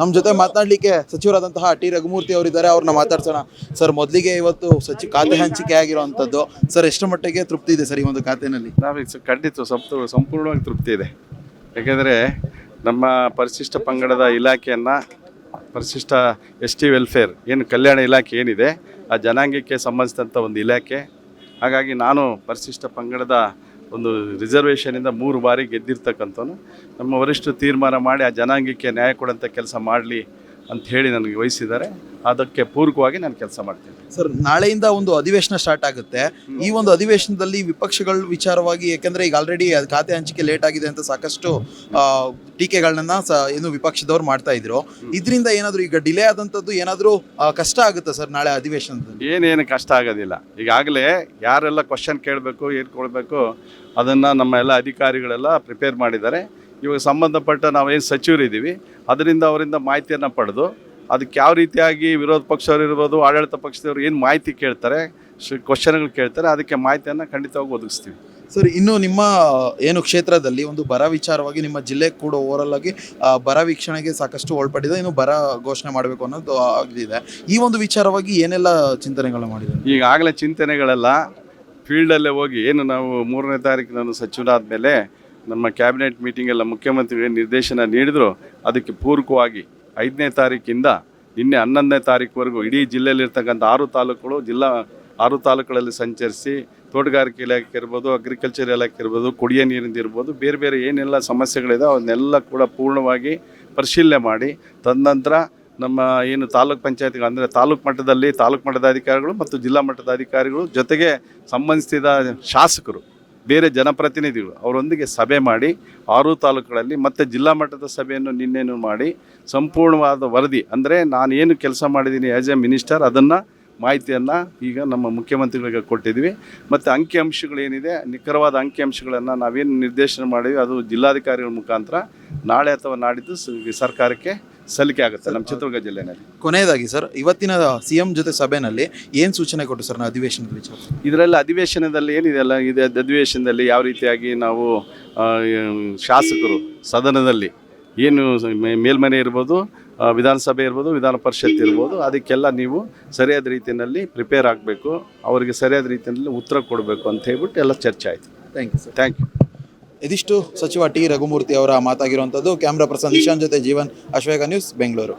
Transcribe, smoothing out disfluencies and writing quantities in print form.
ನಮ್ಮ ಜೊತೆ ಮಾತನಾಡಲಿಕ್ಕೆ ಸಚಿವರಾದಂತಹ ಟಿ ರಘುಮೂರ್ತಿ ಅವರಿದ್ದಾರೆ, ಅವ್ರನ್ನ ಮಾತಾಡ್ಸೋಣ. ಸರ್, ಮೊದಲಿಗೆ ಇವತ್ತು ಖಾತೆ ಹಂಚಿಕೆ ಆಗಿರುವಂಥದ್ದು ಸರ್, ಎಷ್ಟು ಮಟ್ಟಿಗೆ ತೃಪ್ತಿ ಇದೆ ಸರ್ ಈ ಒಂದು ಖಾತೆನಲ್ಲಿ? ನಾವೀಗ ಖಂಡಿತ ಸಂಪೂರ್ಣವಾಗಿ ತೃಪ್ತಿ ಇದೆ. ಯಾಕೆಂದರೆ ನಮ್ಮ ಪರಿಶಿಷ್ಟ ಪಂಗಡದ ಇಲಾಖೆಯನ್ನು ಪರಿಶಿಷ್ಟ ST ವೆಲ್ಫೇರ್ ಏನು ಕಲ್ಯಾಣ ಇಲಾಖೆ ಏನಿದೆ ಆ ಜನಾಂಗಕ್ಕೆ ಸಂಬಂಧಿಸಿದಂಥ ಒಂದು ಇಲಾಖೆ. ಹಾಗಾಗಿ ನಾನು ಪರಿಶಿಷ್ಟ ಪಂಗಡದ ಒಂದು ರಿಸರ್ವೇಷನಿಂದ 3 ಬಾರಿ ಗೆದ್ದಿರ್ತಕ್ಕಂಥವನು. ನಮ್ಮ ವರಿಷ್ಠರು ತೀರ್ಮಾನ ಮಾಡಿ ಆ ಜನಾಂಗಕ್ಕೆ ನ್ಯಾಯ ಕೊಡೋಂಥ ಕೆಲಸ ಮಾಡಲಿ ಅಂತ ಹೇಳಿ ನನಗೆ ವಹಿಸಿದ್ದಾರೆ. ಅದಕ್ಕೆ ಪೂರಕವಾಗಿ ನಾನು ಕೆಲಸ ಮಾಡ್ತೀನಿ. ಸರ್, ನಾಳೆಯಿಂದ ಒಂದು ಅಧಿವೇಶನ ಸ್ಟಾರ್ಟ್ ಆಗುತ್ತೆ. ಈ ಒಂದು ಅಧಿವೇಶನದಲ್ಲಿ ವಿಪಕ್ಷಗಳ ವಿಚಾರವಾಗಿ, ಯಾಕೆಂದರೆ ಈಗ ಆಲ್ರೆಡಿ ಖಾತೆ ಹಂಚಿಕೆ ಲೇಟ್ ಆಗಿದೆ ಅಂತ ಸಾಕಷ್ಟು ಟೀಕೆಗಳನ್ನ ಏನು ವಿಪಕ್ಷದವ್ರು ಮಾಡ್ತಾ ಇದ್ರು. ಇದರಿಂದ ಏನಾದರೂ ಈಗ ಡಿಲೇ ಆದಂಥದ್ದು ಏನಾದರೂ ಕಷ್ಟ ಆಗುತ್ತಾ ಸರ್ ನಾಳೆ ಅಧಿವೇಶನದಲ್ಲಿ? ಏನೇನು ಕಷ್ಟ ಆಗೋದಿಲ್ಲ. ಈಗಾಗಲೇ ಯಾರೆಲ್ಲ ಕ್ವಶನ್ ಕೇಳಬೇಕು ಏನು ಕೊಡಬೇಕು ಅದನ್ನು ನಮ್ಮ ಎಲ್ಲ ಅಧಿಕಾರಿಗಳೆಲ್ಲ ಪ್ರಿಪೇರ್ ಮಾಡಿದ್ದಾರೆ. ಇವಾಗ ಸಂಬಂಧಪಟ್ಟ ನಾವೇನು ಸಚಿವರಿದ್ದೀವಿ ಅದರಿಂದ ಅವರಿಂದ ಮಾಹಿತಿಯನ್ನು ಪಡೆದು ಅದಕ್ಕೆ ಯಾವ ರೀತಿಯಾಗಿ ವಿರೋಧ ಪಕ್ಷದವ್ರು ಇರ್ಬೋದು, ಆಡಳಿತ ಪಕ್ಷದವ್ರು ಏನು ಮಾಹಿತಿ ಕೇಳ್ತಾರೆ, ಕ್ವಶನ್ಗಳು ಕೇಳ್ತಾರೆ, ಅದಕ್ಕೆ ಮಾಹಿತಿಯನ್ನು ಖಂಡಿತವಾಗಿ ಒದಗಿಸ್ತೀವಿ. ಸರ್, ಇನ್ನು ನಿಮ್ಮ ಏನು ಕ್ಷೇತ್ರದಲ್ಲಿ ಒಂದು ಬರ ವಿಚಾರವಾಗಿ ನಿಮ್ಮ ಜಿಲ್ಲೆ ಕೂಡ ಓವರಲ್ ಆಗಿ ಬರ ವೀಕ್ಷಣೆಗೆ ಸಾಕಷ್ಟು ಒಳಪಟ್ಟಿದೆ. ಇನ್ನು ಬರ ಘೋಷಣೆ ಮಾಡಬೇಕು ಅನ್ನೋದು ಆಗಿದೆ. ಈ ಒಂದು ವಿಚಾರವಾಗಿ ಏನೆಲ್ಲ ಚಿಂತನೆಗಳು ಮಾಡಿದ್ದಾರೆ? ಈಗಾಗಲೇ ಚಿಂತನೆಗಳೆಲ್ಲ ಫೀಲ್ಡಲ್ಲೇ ಹೋಗಿ ಏನು ನಾವು 3ನೇ ತಾರೀಕು ನಾನು ಸಚಿವರಾದ ಮೇಲೆ ನಮ್ಮ ಕ್ಯಾಬಿನೆಟ್ ಮೀಟಿಂಗೆಲ್ಲ ಮುಖ್ಯಮಂತ್ರಿಗಳಿಗೆ ನಿರ್ದೇಶನ ನೀಡಿದ್ರು. ಅದಕ್ಕೆ ಪೂರಕವಾಗಿ 5ನೇ ತಾರೀಕಿಂದ ನಿನ್ನೆ 11ನೇ ತಾರೀಕುವರೆಗೂ ಇಡೀ ಜಿಲ್ಲೆಯಲ್ಲಿರ್ತಕ್ಕಂಥ 6 ತಾಲೂಕುಗಳು 6 ತಾಲೂಕುಗಳಲ್ಲಿ ಸಂಚರಿಸಿ ತೋಟಗಾರಿಕೆ ಇಲಾಖೆ ಇರ್ಬೋದು, ಅಗ್ರಿಕಲ್ಚರ್ ಇಲಾಖೆ ಇರ್ಬೋದು, ಕುಡಿಯೋ ನೀರಿಂದ ಇರ್ಬೋದು, ಬೇರೆ ಬೇರೆ ಏನೆಲ್ಲ ಸಮಸ್ಯೆಗಳಿದೆ ಅವನ್ನೆಲ್ಲ ಕೂಡ ಪೂರ್ಣವಾಗಿ ಪರಿಶೀಲನೆ ಮಾಡಿ ತದನಂತರ ನಮ್ಮ ಏನು ತಾಲೂಕ್ ಪಂಚಾಯತ್ಗೆ ಅಂದರೆ ತಾಲೂಕು ಮಟ್ಟದ ಅಧಿಕಾರಿಗಳು ಮತ್ತು ಜಿಲ್ಲಾ ಮಟ್ಟದ ಅಧಿಕಾರಿಗಳು ಜೊತೆಗೆ ಸಂಬಂಧಿಸಿದ ಶಾಸಕರು, ಬೇರೆ ಜನಪ್ರತಿನಿಧಿಗಳು ಅವರೊಂದಿಗೆ ಸಭೆ ಮಾಡಿ 6 ತಾಲೂಕುಗಳಲ್ಲಿ ಮತ್ತು ಜಿಲ್ಲಾ ಮಟ್ಟದ ಸಭೆಯನ್ನು ನಿನ್ನೆನೂ ಮಾಡಿ ಸಂಪೂರ್ಣವಾದ ವರದಿ, ಅಂದರೆ ನಾನು ಏನು ಕೆಲಸ ಮಾಡಿದ್ದೀನಿ ಆ್ಯಸ್ ಎ ಮಿನಿಸ್ಟರ್ ಅದನ್ನು ಮಾಹಿತಿಯನ್ನು ಈಗ ನಮ್ಮ ಮುಖ್ಯಮಂತ್ರಿಗಳಿಗೆ ಕೊಟ್ಟಿದ್ವಿ. ಮತ್ತು ಅಂಕಿಅಂಶಗಳೇನಿದೆ ನಿಖರವಾದ ಅಂಕಿಅಂಶಗಳನ್ನು ನಾವೇನು ನಿರ್ದೇಶನ ಮಾಡಿದ್ವಿ ಅದು ಜಿಲ್ಲಾಧಿಕಾರಿಗಳ ಮುಖಾಂತರ ನಾಳೆ ಅಥವಾ ನಾಡಿದ್ದು ಸರ್ಕಾರಕ್ಕೆ ಸಲ್ಲಿಕೆ ಆಗುತ್ತೆ ನಮ್ಮ ಚಿತ್ರದುರ್ಗ ಜಿಲ್ಲೆಯಲ್ಲಿ. ಕೊನೆಯದಾಗಿ ಸರ್, ಇವತ್ತಿನ CM ಜೊತೆ ಸಭೆಯಲ್ಲಿ ಏನು ಸೂಚನೆ ಕೊಟ್ಟು ಸರ್ ಅಧಿವೇಶನದ ವಿಚಾರ? ಇದರಲ್ಲಿ ಅಧಿವೇಶನದಲ್ಲಿ ಏನಿದೆಯಲ್ಲ ಇದೆ ಅಧಿವೇಶನದಲ್ಲಿ ಯಾವ ರೀತಿಯಾಗಿ ನಾವು ಶಾಸಕರು ಸದನದಲ್ಲಿ ಏನು ಮೇಲ್ಮನೆ ಇರ್ಬೋದು, ವಿಧಾನಸಭೆ ಇರ್ಬೋದು, ವಿಧಾನ ಪರಿಷತ್ ಇರ್ಬೋದು, ಅದಕ್ಕೆಲ್ಲ ನೀವು ಸರಿಯಾದ ರೀತಿಯಲ್ಲಿ ಪ್ರಿಪೇರ್ ಆಗಬೇಕು, ಅವರಿಗೆ ಸರಿಯಾದ ರೀತಿಯಲ್ಲಿ ಉತ್ತರ ಕೊಡಬೇಕು ಅಂತ ಹೇಳ್ಬಿಟ್ಟು ಎಲ್ಲ ಚರ್ಚೆ ಆಯಿತು. Thank you sir. Thank you. ಇದಿಷ್ಟು ಸಚಿವ ಟಿ ರಘುಮೂರ್ತಿ ಅವರ ಮಾತಾಗಿರುವಂಥದ್ದು. ಕ್ಯಾಮ್ರಾ ಪರ್ಸನ್ ನಿಶಾಂತ್ ಜೊತೆ ಜೀವನ್, ಅಶ್ವೇಕ ನ್ಯೂಸ್, ಬೆಂಗಳೂರು.